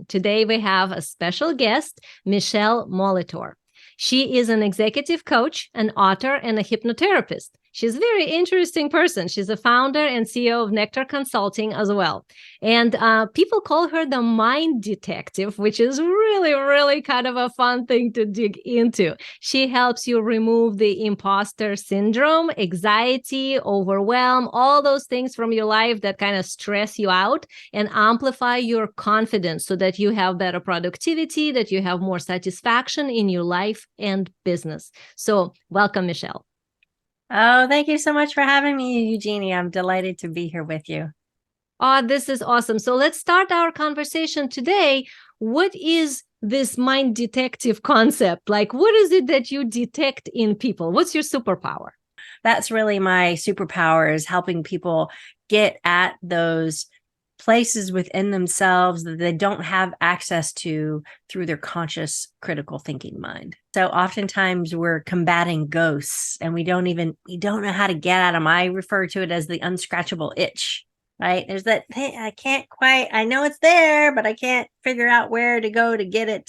today we have a special guest, Michele Molitor. She is an executive coach, an author, and a hypnotherapist. She's a very interesting person. She's a founder and CEO of Nectar Consulting as well. And people call her the mind detective, which is really, really kind of a fun thing to dig into. She helps you remove the imposter syndrome, anxiety, overwhelm, all those things from your life that kind of stress you out, and amplify your confidence so that you have better productivity, that you have more satisfaction in your life and business. So welcome, Michele. Oh, thank you so much for having me, Eugenia. I'm delighted to be here with you. Oh, this is awesome. So let's start our conversation today. What is this mind detective concept? Like, what is it that you detect in people? What's your superpower? That's really my superpower, is helping people get at those places within themselves that they don't have access to through their conscious critical thinking mind. So oftentimes we're combating ghosts and we don't know how to get at them. I refer to it as the unscratchable itch, right? There's that thing, I know it's there, but I can't figure out where to go to get it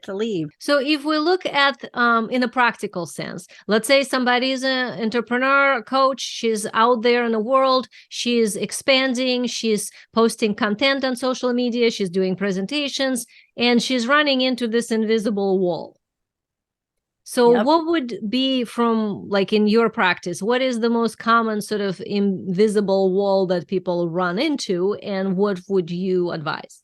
to leave. So if we look at in a practical sense, let's say somebody is an entrepreneur, coach, she's out there in the world, she's expanding, she's posting content on social media, she's doing presentations, and she's running into this invisible wall. So Yep. what would be, from like in your practice, what is the most common sort of invisible wall that people run into, and what would you advise?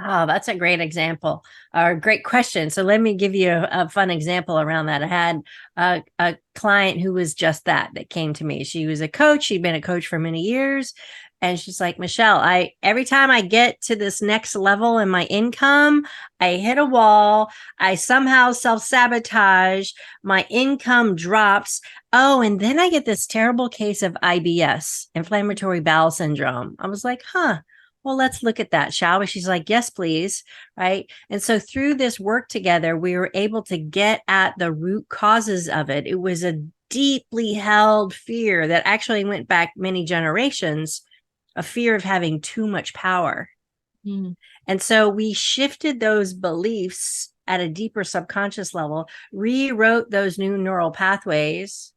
Oh, that's a great example, or a great question. So let me give you a fun example around that. I had a client who was just that came to me. She was a coach. She'd been a coach for many years. And she's like, Michele, every time I get to this next level in my income, I hit a wall. I somehow self-sabotage. My income drops. Oh, and then I get this terrible case of IBS, inflammatory bowel syndrome. I was like, well, let's look at that, shall we? She's like, yes, please. Right. And so through this work together, we were able to get at the root causes of it. It was a deeply held fear that actually went back many generations, a fear of having too much power. Mm. And so we shifted those beliefs at a deeper subconscious level, rewrote those new neural pathways,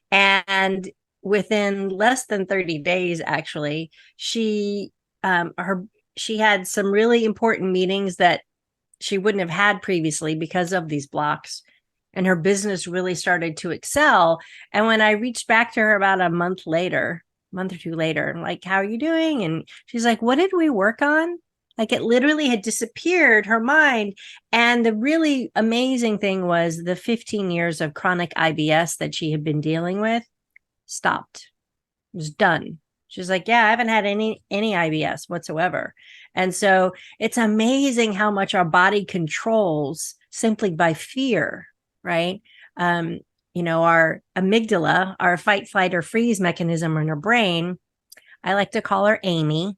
and within less than 30 days, actually, she had some really important meetings that she wouldn't have had previously because of these blocks, and her business really started to excel. And when I reached back to her about a month or two later, I'm like, how are you doing? And she's like, what did we work on? Like, it literally had disappeared, her mind. And the really amazing thing was the 15 years of chronic IBS that she had been dealing with stopped. It was done. She's like, yeah, I haven't had any IBS whatsoever. And so it's amazing how much our body controls simply by fear, right? Our amygdala, our fight, flight, or freeze mechanism in our brain, I like to call her Amy.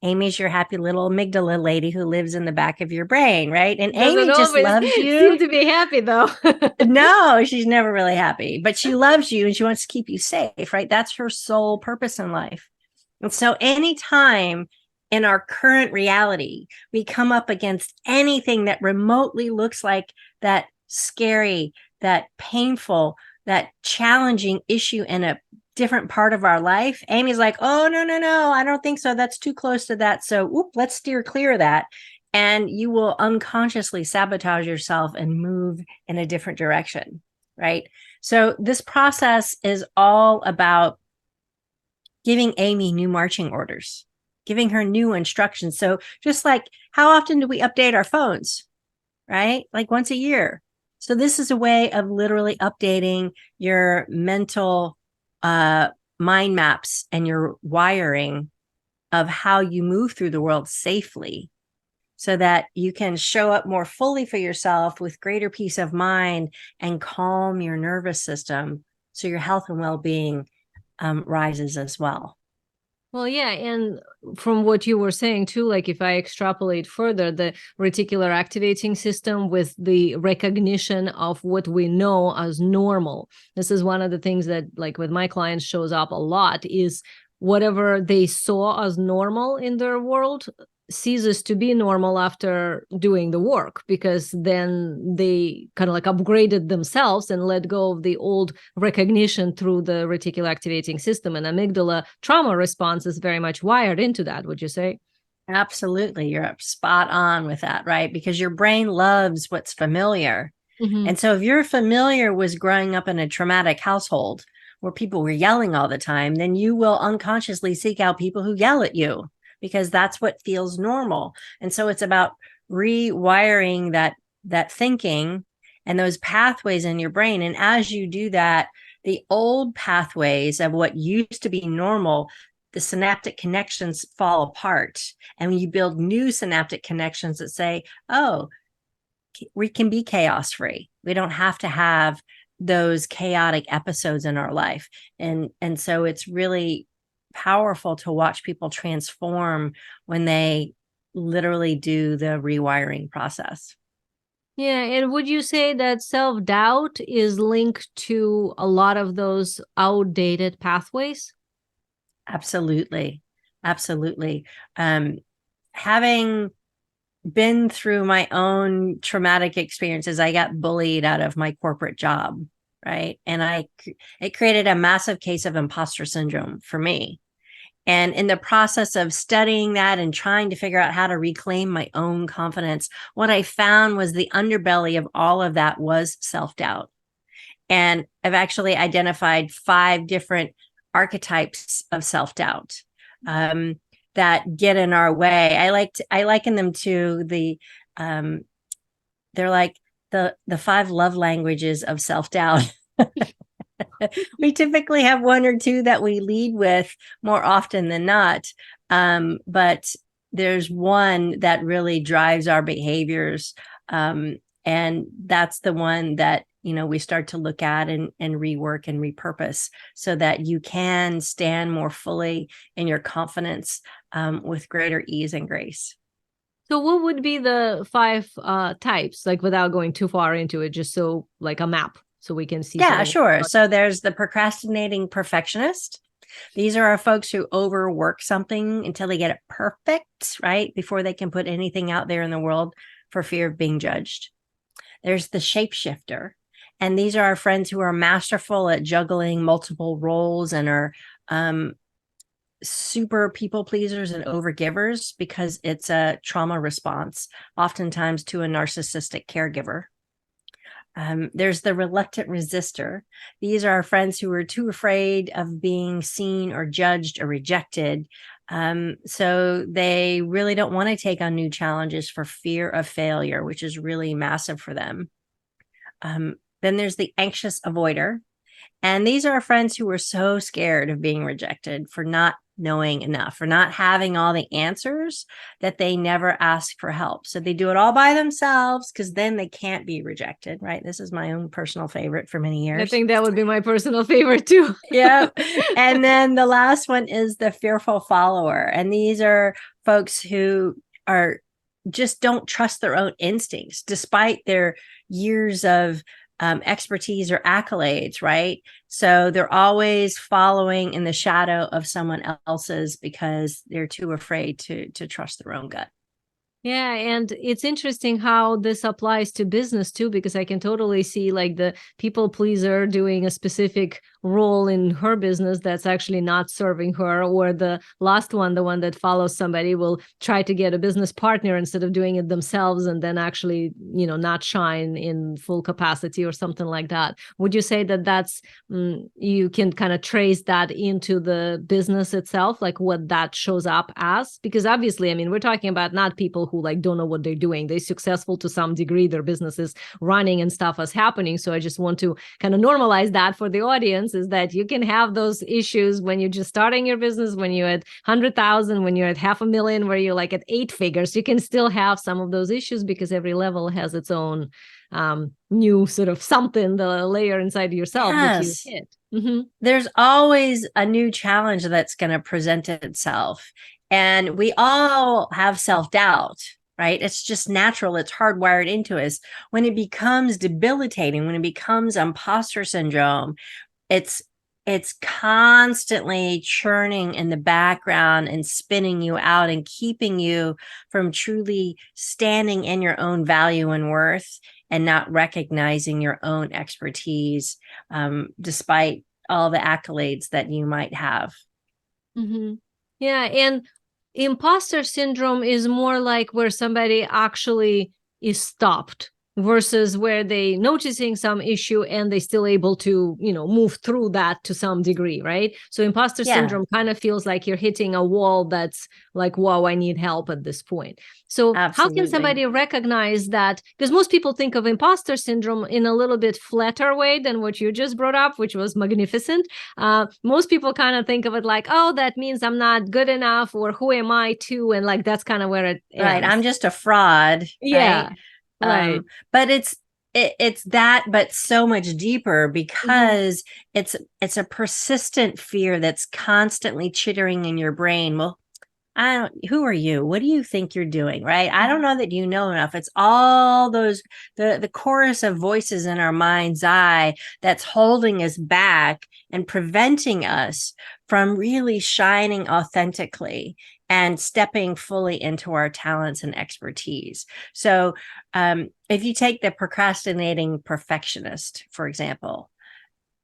Amy's your happy little amygdala lady who lives in the back of your brain, right? And Doesn't Amy just always loves you. seem to be happy, though. No, she's never really happy, but she loves you and she wants to keep you safe, right? That's her sole purpose in life. And so anytime in our current reality, we come up against anything that remotely looks like that scary, that painful, that challenging issue in a different part of our life, Amy's like, oh, no, I don't think so. That's too close to that. So let's steer clear of that. And you will unconsciously sabotage yourself and move in a different direction, right? So this process is all about giving Amy new marching orders, giving her new instructions. So just like, how often do we update our phones, right? Like once a year. So this is a way of literally updating your mental mind maps and your wiring of how you move through the world safely, so that you can show up more fully for yourself with greater peace of mind and calm your nervous system, so your health and well-being rises as well. Well, yeah. And from what you were saying too, like if I extrapolate further, the reticular activating system with the recognition of what we know as normal. This is one of the things that, like with my clients, shows up a lot, is whatever they saw as normal in their world, ceases to be normal after doing the work, because then they kind of like upgraded themselves and let go of the old recognition through the reticular activating system. And amygdala trauma response is very much wired into that, would you say? Absolutely. You're spot on with that, right? Because your brain loves what's familiar. Mm-hmm. And so if your familiar was growing up in a traumatic household where people were yelling all the time, then you will unconsciously seek out people who yell at you because that's what feels normal. And so it's about rewiring that thinking and those pathways in your brain. And as you do that, the old pathways of what used to be normal, the synaptic connections fall apart. And when you build new synaptic connections that say, oh, we can be chaos free. We don't have to have those chaotic episodes in our life. And so it's really powerful to watch people transform when they literally do the rewiring process. Yeah. And would you say that self-doubt is linked to a lot of those outdated pathways? Absolutely. Absolutely. Having been through my own traumatic experiences, I got bullied out of my corporate job, right? And it created a massive case of imposter syndrome for me. And in the process of studying that and trying to figure out how to reclaim my own confidence, what I found was the underbelly of all of that was self-doubt. And I've actually identified 5 different archetypes of self-doubt that get in our way. I liken them to they're like the 5 love languages of self-doubt. We typically have 1 or 2 that we lead with more often than not. But there's one that really drives our behaviors. And that's the one that, we start to look at and rework and repurpose so that you can stand more fully in your confidence with greater ease and grace. So what would be the 5 types, like without going too far into it, just so like a map so we can see? Yeah, sure. So there's the procrastinating perfectionist. These are our folks who overwork something until they get it perfect, right? Before they can put anything out there in the world for fear of being judged. There's the shapeshifter. And these are our friends who are masterful at juggling multiple roles and are super people pleasers and overgivers because it's a trauma response, oftentimes to a narcissistic caregiver. There's the reluctant resistor. These are our friends who are too afraid of being seen or judged or rejected. So they really don't want to take on new challenges for fear of failure, which is really massive for them. Then there's the anxious avoider. And these are our friends who are so scared of being rejected for not knowing enough, for not having all the answers, that they never ask for help. So they do it all by themselves because then they can't be rejected, right? This is my own personal favorite for many years. I think that would be my personal favorite too. Yeah. And then the last one is the fearful follower. And these are folks who are just don't trust their own instincts despite their years of expertise or accolades, right? So they're always following in the shadow of someone else's because they're too afraid to trust their own gut. Yeah, and it's interesting how this applies to business too, because I can totally see like the people pleaser doing a specific role in her business that's actually not serving her, or the last one, the one that follows somebody, will try to get a business partner instead of doing it themselves and then actually, not shine in full capacity or something like that. Would you say that that's, you can kind of trace that into the business itself, like what that shows up as? Because obviously, I mean, we're talking about not people who like don't know what they're doing. They're successful to some degree, their business is running and stuff is happening. So I just want to kind of normalize that for the audience, is that you can have those issues when you're just starting your business, when you're at 100,000, when you're at 500,000, where you're like at 8 figures. You can still have some of those issues because every level has its own new sort of something, the layer inside yourself that you hit. Mm-hmm. There's always a new challenge that's going to present itself. And we all have self-doubt, right? It's just natural. It's hardwired into us. When it becomes debilitating, when it becomes imposter syndrome, it's it's constantly churning in the background and spinning you out and keeping you from truly standing in your own value and worth and not recognizing your own expertise, despite all the accolades that you might have. Mm-hmm. Yeah. And imposter syndrome is more like where somebody actually is stopped versus where they noticing some issue and they still able to, move through that to some degree, right? So imposter syndrome kind of feels like you're hitting a wall that's like, whoa, I need help at this point. So how can somebody recognize that? Because most people think of imposter syndrome in a little bit flatter way than what you just brought up, which was magnificent. Most people kind of think of it like, oh, that means I'm not good enough, or who am I to? And like, that's kind of where it ends. Right. I'm just a fraud. Yeah. Right. Right. But it's that, but so much deeper, because it's a persistent fear that's constantly chittering in your brain. Well, who are you? What do you think you're doing? Right. I don't know that you know enough. It's all those, the chorus of voices in our mind's eye that's holding us back and preventing us from really shining authentically and stepping fully into our talents and expertise. So if you take the procrastinating perfectionist, for example,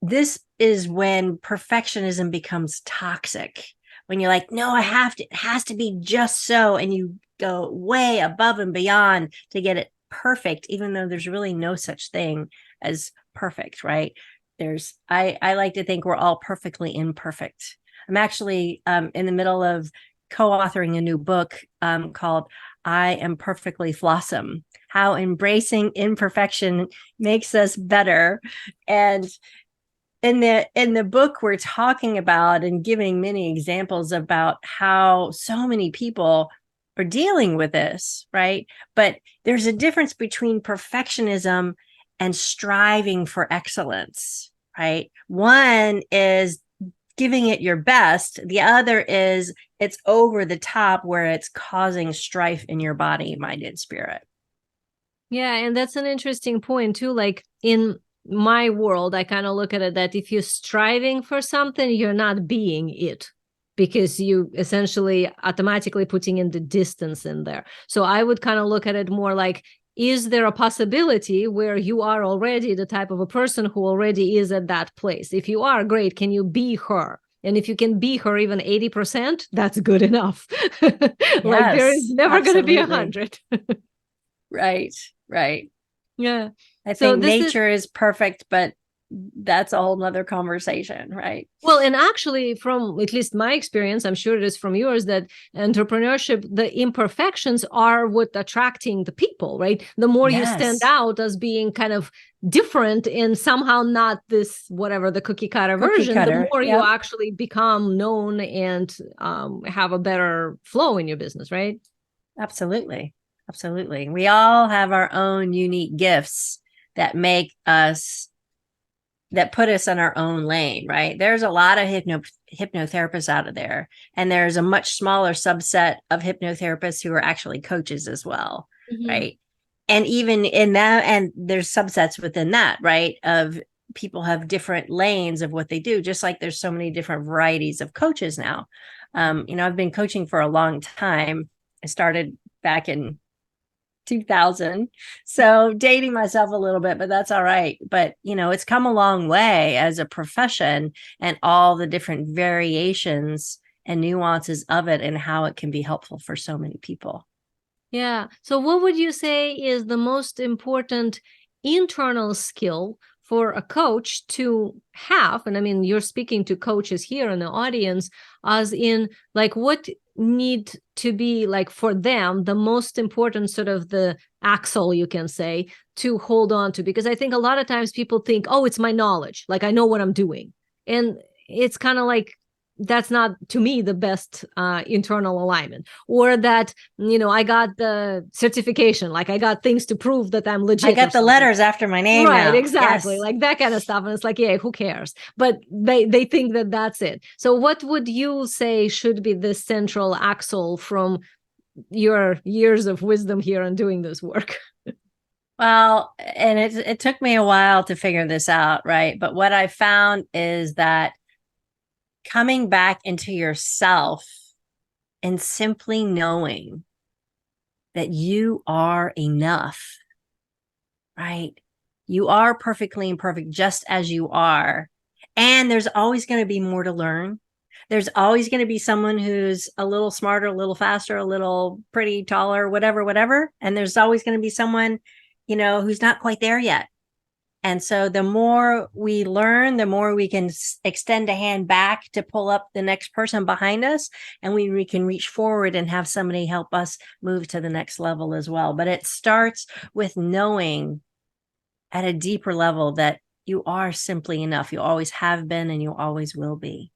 this is when perfectionism becomes toxic. When you're like, no, it has to be just so. And you go way above and beyond to get it perfect, even though there's really no such thing as perfect, right? I like to think we're all perfectly imperfect. I'm actually in the middle of co-authoring a new book called I Am Perfectly Flossom, how embracing imperfection makes us better. And in the book, we're talking about and giving many examples about how so many people are dealing with this, right? But there's a difference between perfectionism and striving for excellence, right? One is giving it your best. The other is it's over the top, where it's causing strife in your body, mind, and spirit. Yeah, and that's an interesting point too. Like in my world, I kind of look at it that if you're striving for something, you're not being it, because you essentially automatically putting in the distance in there. So I would kind of look at it more like, is there a possibility where you are already the type of a person who already is at that place? If you are, great. Can you be her? And if you can be her even 80%, that's good enough. Like there is never going to be 100. Right. Yeah. I think nature is perfect, but that's a whole nother conversation, right? Well, and actually, from at least my experience, I'm sure it is from yours, that entrepreneurship, the imperfections are what attracting the people, right? The more you stand out as being kind of different and somehow not this, whatever, the cookie cutter version, the more you actually become known and have a better flow in your business, right? Absolutely. We all have our own unique gifts that put us in our own lane, right? There's a lot of hypnotherapists out of there, and there's a much smaller subset of hypnotherapists who are actually coaches as well, right? And even in that, and there's subsets within that, right? Of people have different lanes of what they do, just like there's so many different varieties of coaches now. I've been coaching for a long time. I started back in 2000. So dating myself a little bit, but that's all right. But, it's come a long way as a profession, and all the different variations and nuances of it and how it can be helpful for so many people. Yeah. So what would you say is the most important internal skill for a coach to have? And I mean, you're speaking to coaches here in the audience, as in like what need to be like for them the most important sort of the axle, you can say, to hold on to. Because I think a lot of times people think, oh, it's my knowledge, like I know what I'm doing. And it's kind of like, that's not, to me, the best internal alignment. Or that, I got the certification, like I got things to prove that I'm legit. I got the letters after my name. Right, now. Exactly. Yes. Like that kind of stuff. And it's like, yeah, who cares? But they think that that's it. So what would you say should be the central axle from your years of wisdom here and doing this work? Well, and it took me a while to figure this out, right? But what I found is that coming back into yourself and simply knowing that you are enough, right? You are perfectly imperfect just as you are. And there's always going to be more to learn. There's always going to be someone who's a little smarter, a little faster, a little pretty taller, whatever, whatever. And there's always going to be someone, who's not quite there yet. And so the more we learn, the more we can extend a hand back to pull up the next person behind us. And we can reach forward and have somebody help us move to the next level as well. But it starts with knowing at a deeper level that you are simply enough. You always have been and you always will be.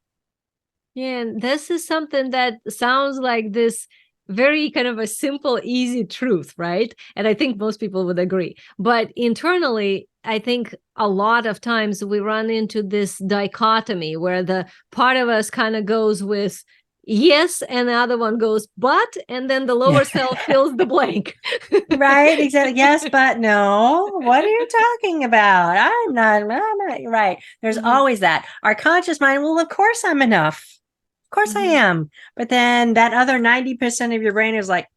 Yeah, and this is something that sounds like this very kind of a simple, easy truth, right? And I think most people would agree. But internally, I think a lot of times we run into this dichotomy where the part of us kind of goes with yes, and the other one goes but, and then the lower self fills the blank. Right, exactly. Yes, but no. What are you talking about? I'm not right. There's always that. Our conscious mind, well, of course I'm enough. Of course I am. But then that other 90% of your brain is like,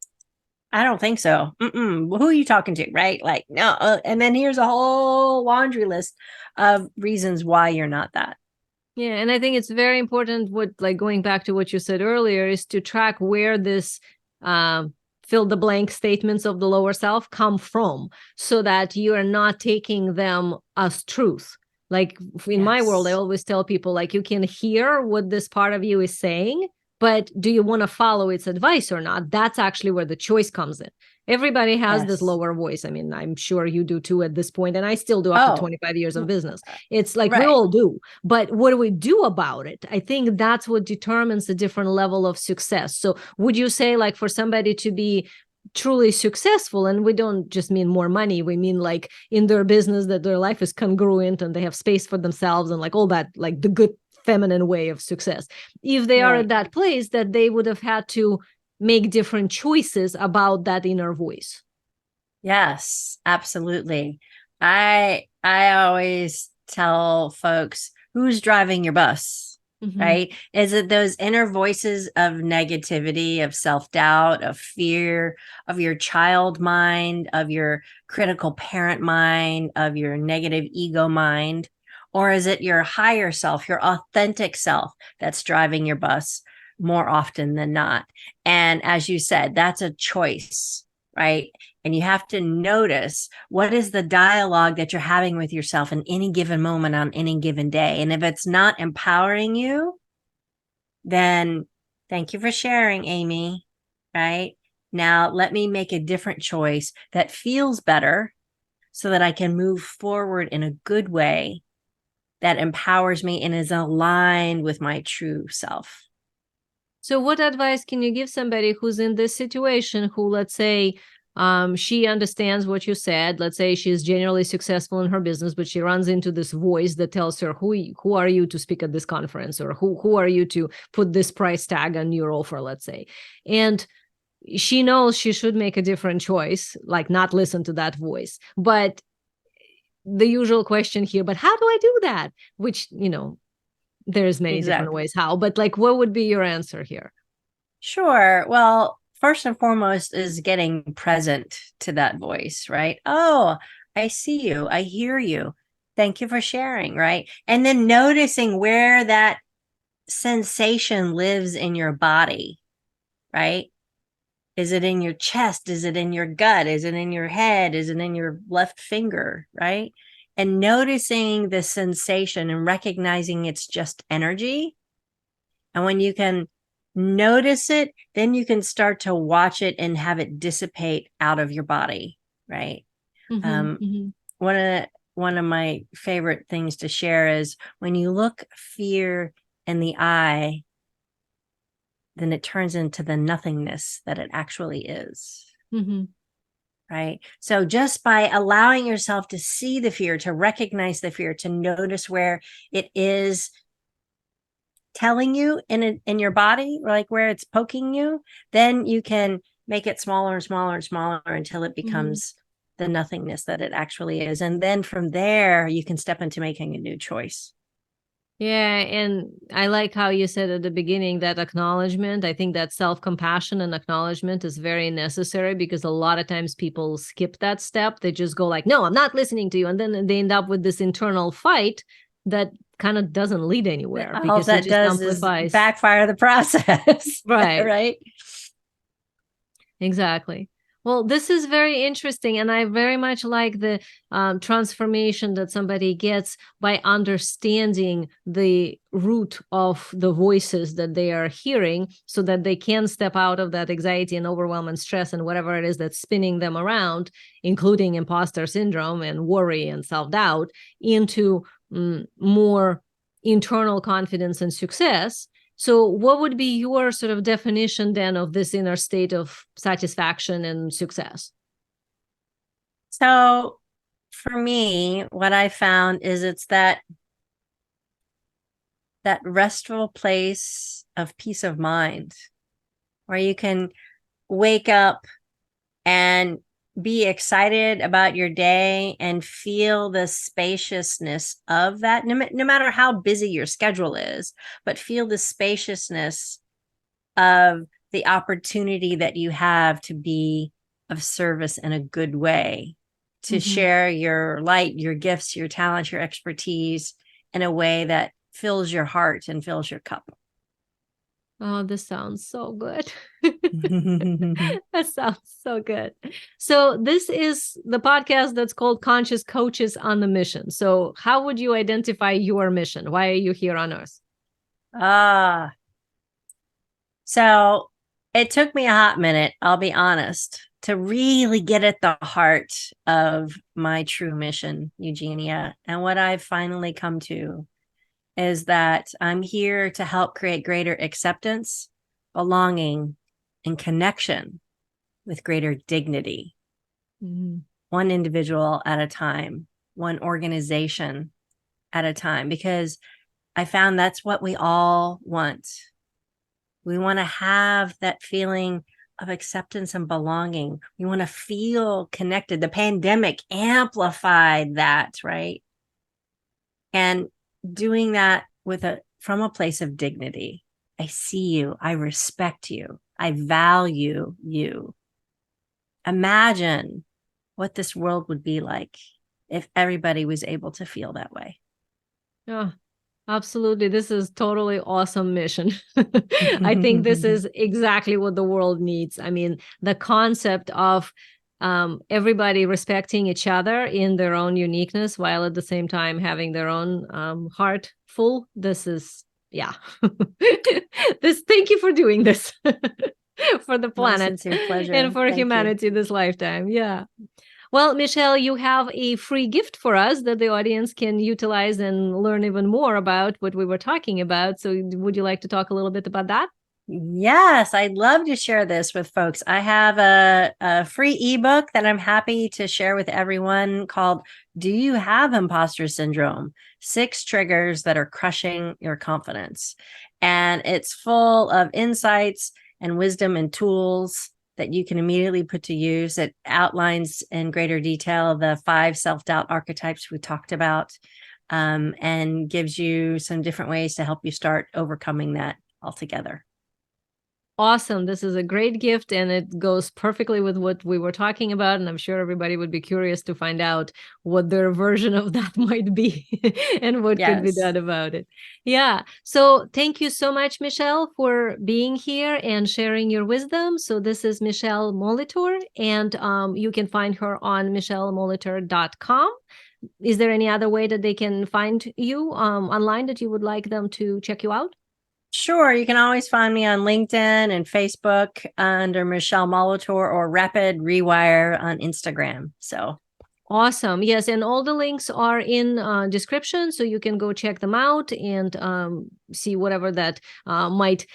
I don't think so. Well, who are you talking to? Right? Like, no. And then here's a whole laundry list of reasons why you're not that. Yeah, and I think it's very important going back to what you said earlier is to track where this fill the blank statements of the lower self come from so that you are not taking them as truth. Like in my world, I always tell people like you can hear what this part of you is saying, but do you want to follow its advice or not? That's actually where the choice comes in. Everybody has this lower voice. I mean, I'm sure you do too at this point, and I still do after 25 years of business. It's like we all do. But what do we do about it? I think that's what determines the different level of success. So would you say like for somebody to be truly successful, and we don't just mean more money, we mean like in their business that their life is congruent and they have space for themselves and like all that, like the good feminine way of success. If they are at that place, that they would have had to make different choices about that inner voice. Yes, absolutely. I always tell folks, who's driving your bus, right? Is it those inner voices of negativity, of self-doubt, of fear, of your child mind, of your critical parent mind, of your negative ego mind? Or is it your higher self, your authentic self that's driving your bus more often than not? And as you said, that's a choice, right? And you have to notice what is the dialogue that you're having with yourself in any given moment on any given day. And if it's not empowering you, then thank you for sharing, Amy, right? Now, let me make a different choice that feels better so that I can move forward in a good way that empowers me and is aligned with my true self. So what advice can you give somebody who's in this situation, who, let's say, she understands what you said. Let's say she's generally successful in her business, but she runs into this voice that tells her, who are you to speak at this conference? Or who are you to put this price tag on your offer, let's say. And she knows she should make a different choice, like not listen to that voice. But the usual question here, but how do I do that? Which, there's many different ways how, but like, what would be your answer here? Sure. Well, first and foremost is getting present to that voice, right? Oh, I see you. I hear you. Thank you for sharing, right? And then noticing where that sensation lives in your body, right? Is it in your chest? Is it in your gut? Is it in your head? Is it in your left finger, right? And noticing the sensation and recognizing it's just energy. And when you can notice it, then you can start to watch it and have it dissipate out of your body, right? One of my favorite things to share is when you look fear in the eye, then it turns into the nothingness that it actually is. Right? So just by allowing yourself to see the fear, to recognize the fear, to notice where it is telling you in your body, like where it's poking you, then you can make it smaller and smaller and smaller until it becomes the nothingness that it actually is. And then from there, you can step into making a new choice. Yeah, and I like how you said at the beginning that acknowledgement. I think that self-compassion and acknowledgement is very necessary because a lot of times people skip that step. They just go like, "No, I'm not listening to you." And then they end up with this internal fight that kind of doesn't lead anywhere All because it that just does is amplifies. backfire the process. Right. Right. Exactly. Well, this is very interesting, and I very much like the transformation that somebody gets by understanding the root of the voices that they are hearing so that they can step out of that anxiety and overwhelm and stress and whatever it is that's spinning them around, including imposter syndrome and worry and self-doubt, into more internal confidence and success. So what would be your sort of definition then of this inner state of satisfaction and success? So for me, what I found is it's that restful place of peace of mind where you can wake up and be excited about your day and feel the spaciousness of that, no matter how busy your schedule is, but feel the spaciousness of the opportunity that you have to be of service in a good way, to share your light, your gifts, your talents, your expertise in a way that fills your heart and fills your cup. Oh, this sounds so good. That sounds so good. So this is the podcast that's called Conscious Coaches on the Mission. So how would you identify your mission? Why are you here on Earth? So it took me a hot minute, I'll be honest, to really get at the heart of my true mission, Eugenia. And what I've finally come to is that I'm here to help create greater acceptance, belonging, and connection with greater dignity. One individual at a time, one organization at a time, because I found that's what we all want. We want to have that feeling of acceptance and belonging. We want to feel connected. The pandemic amplified that, right? And doing that from a place of dignity. I see you. I respect you. I value you. Imagine what this world would be like if everybody was able to feel that way. Yeah, absolutely. This is totally awesome mission. I think this is exactly what the world needs. I mean, the concept of everybody respecting each other in their own uniqueness while at the same time having their own heart full. This is, yeah. Thank you for doing this for the planet and for humanity this lifetime. Yeah. Well, Michele, you have a free gift for us that the audience can utilize and learn even more about what we were talking about. So would you like to talk a little bit about that? Yes, I'd love to share this with folks. I have a free ebook that I'm happy to share with everyone called Do You Have Imposter Syndrome? 6 Triggers That Are Crushing Your Confidence. And it's full of insights and wisdom and tools that you can immediately put to use. It outlines in greater detail the 5 self-doubt archetypes we talked about, and gives you some different ways to help you start overcoming that altogether. Awesome. This is a great gift and it goes perfectly with what we were talking about. And I'm sure everybody would be curious to find out what their version of that might be and what could be done about it. Yeah. So thank you so much, Michele, for being here and sharing your wisdom. So this is Michele Molitor, and you can find her on michelemolitor.com. Is there any other way that they can find you online that you would like them to check you out? Sure. You can always find me on LinkedIn and Facebook under Michele Molitor, or Rapid Rewire on Instagram. So awesome. Yes. And all the links are in description. So you can go check them out and see whatever that might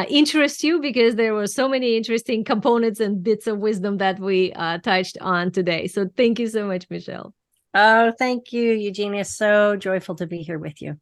interest you, because there were so many interesting components and bits of wisdom that we touched on today. So thank you so much, Michele. Oh, thank you, Eugenia. So joyful to be here with you.